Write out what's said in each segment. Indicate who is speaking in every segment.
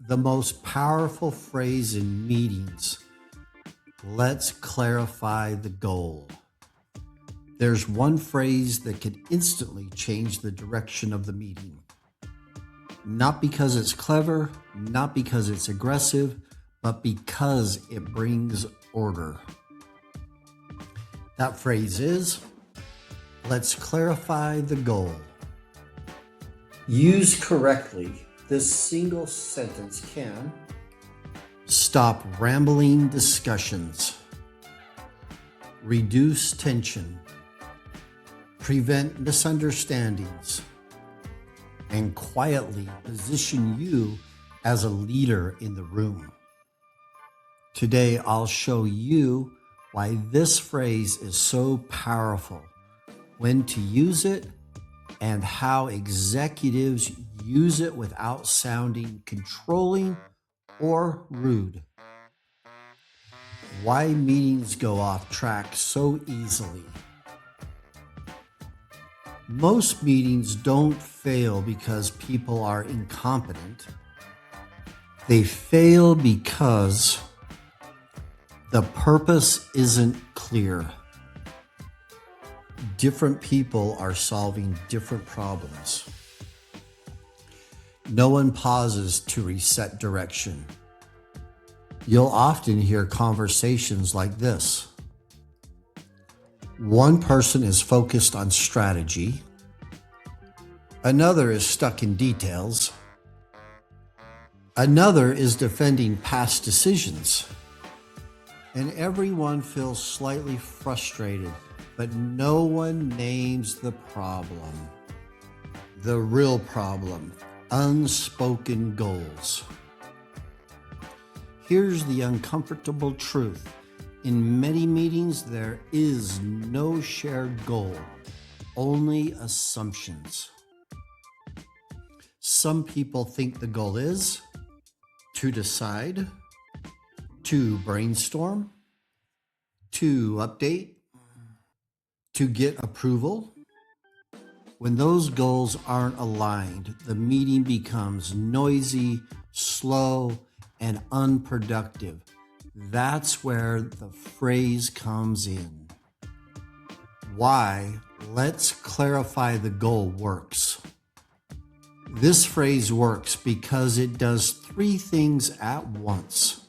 Speaker 1: The most powerful phrase in meetings: let's clarify the goal. There's one phrase that can instantly change the direction of the meeting. Not because it's clever, not because it's aggressive, but because it brings order. That phrase is, let's clarify the goal. Used correctly, this single sentence can stop rambling discussions, reduce tension, prevent misunderstandings, and quietly position you as a leader in the room. Today, I'll show you why this phrase is so powerful, when to use it, and how executives use it without sounding controlling or rude. Why meetings go off track so easily. Most meetings don't fail because people are incompetent. They fail because the purpose isn't clear. Different people are solving different problems. No one pauses to reset direction. You'll often hear conversations like this. One person is focused on strategy. Another is stuck in details. Another is defending past decisions. And everyone feels slightly frustrated, but no one names the problem. The real problem: unspoken goals. Here's the uncomfortable truth. In many meetings, there is no shared goal, only assumptions. Some people think the goal is to decide, to brainstorm, to update, to get approval. When those goals aren't aligned, the meeting becomes noisy, slow, and unproductive. That's where the phrase comes in. Why let's clarify the goal works. This phrase works because it does three things at once.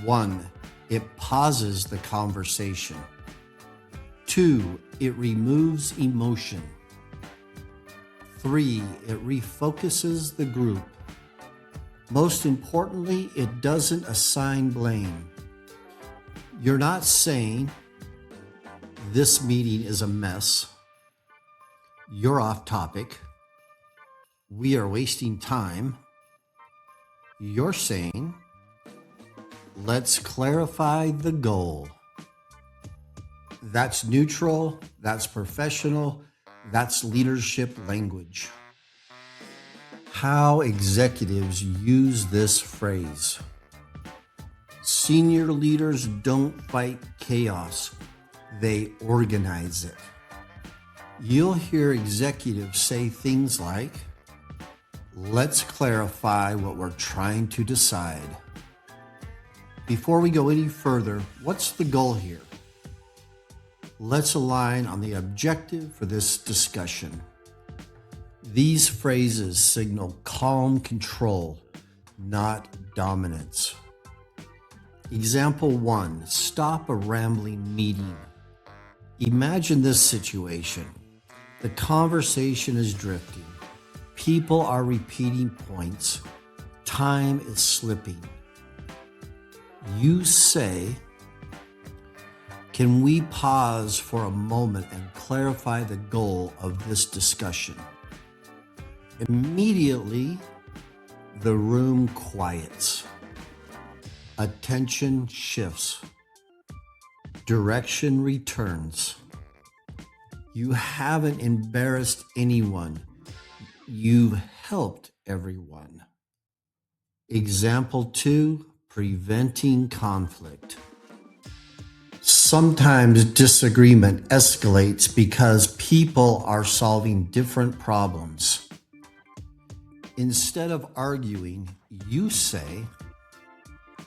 Speaker 1: 1, it pauses the conversation. 2, it removes emotion. 3, it refocuses the group. Most importantly, it doesn't assign blame. You're not saying, this meeting is a mess. You're off topic. We are wasting time. You're saying, let's clarify the goal. That's neutral, that's professional, that's leadership language. How executives use this phrase. Senior leaders don't fight chaos, they organize it. You'll hear executives say things like, let's clarify what we're trying to decide. Before we go any further, what's the goal here? Let's align on the objective for this discussion. These phrases signal calm control, not dominance. Example 1, stop a rambling meeting. Imagine this situation. The conversation is drifting. People are repeating points. Time is slipping. You say, can we pause for a moment and clarify the goal of this discussion? Immediately, the room quiets. Attention shifts. Direction returns. You haven't embarrassed anyone. You've helped everyone. Example 2, preventing conflict. Sometimes disagreement escalates because people are solving different problems. Instead of arguing, you say,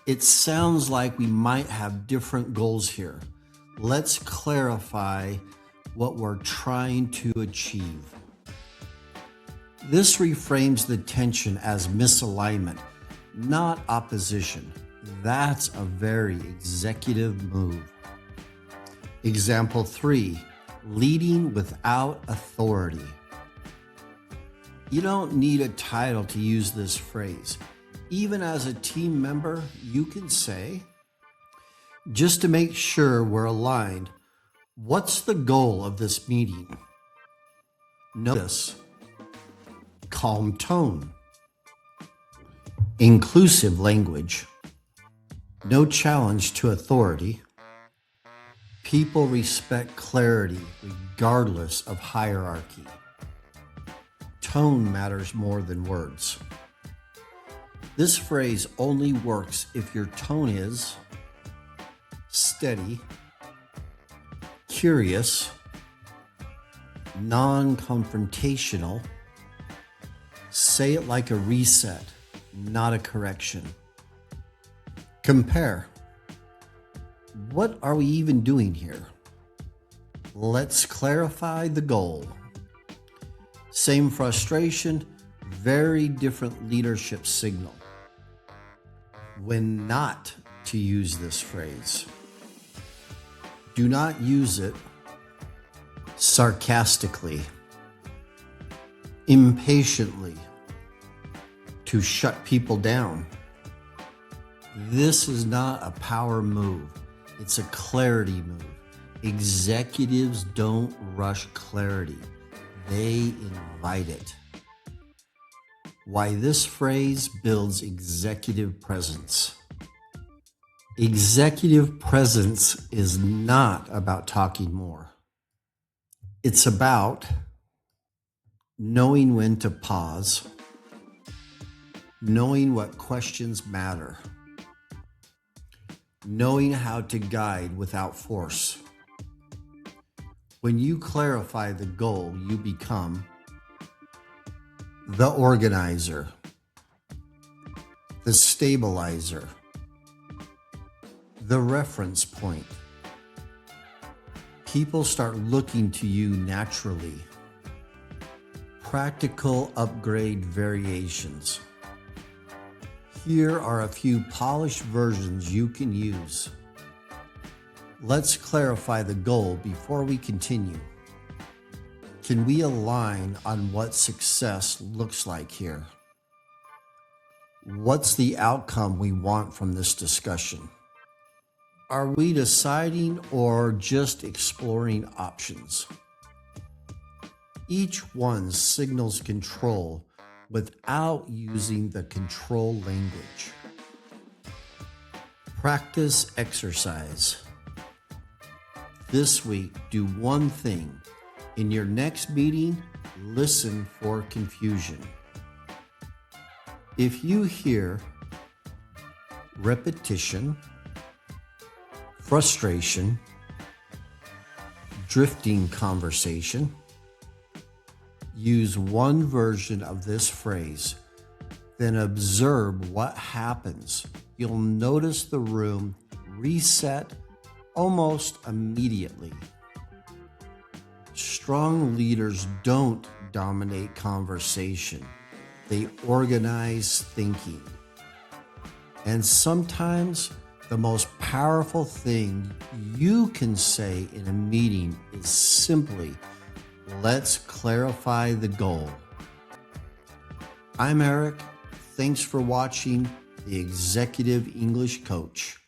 Speaker 1: "It sounds like we might have different goals here. Let's clarify what we're trying to achieve." This reframes the tension as misalignment, not opposition. That's a very executive move. Example 3, leading without authority. You don't need a title to use this phrase. Even as a team member, you can say, "Just to make sure we're aligned, what's the goal of this meeting?" Notice calm tone, inclusive language, no challenge to authority. People respect clarity regardless of hierarchy. Tone matters more than words. This phrase only works if your tone is steady, curious, non-confrontational. Say it like a reset, not a correction. Compare. What are we even doing here? Let's clarify the goal. Same frustration, very different leadership signal. When not to use this phrase. Do not use it sarcastically, impatiently, to shut people down. This is not a power move. It's a clarity move. Executives don't rush clarity. They invite it. Why this phrase builds executive presence. Executive presence is not about talking more. It's about knowing when to pause, knowing what questions matter, knowing how to guide without force. When you clarify the goal, you become the organizer, the stabilizer, the reference point. People start looking to you naturally. Practical upgrade variations. Here are a few polished versions you can use. Let's clarify the goal before we continue. Can we align on what success looks like here? What's the outcome we want from this discussion? Are we deciding or just exploring options? Each one signals control without using the control language. Practice exercise. This week, do one thing. In your next meeting, listen for confusion. If you hear repetition, frustration, drifting conversation, use one version of this phrase, then observe what happens. You'll notice the room reset almost immediately. Strong leaders don't dominate conversation. They organize thinking. And sometimes the most powerful thing you can say in a meeting is simply, "Let's clarify the goal." I'm Eric. Thanks for watching The Executive English Coach.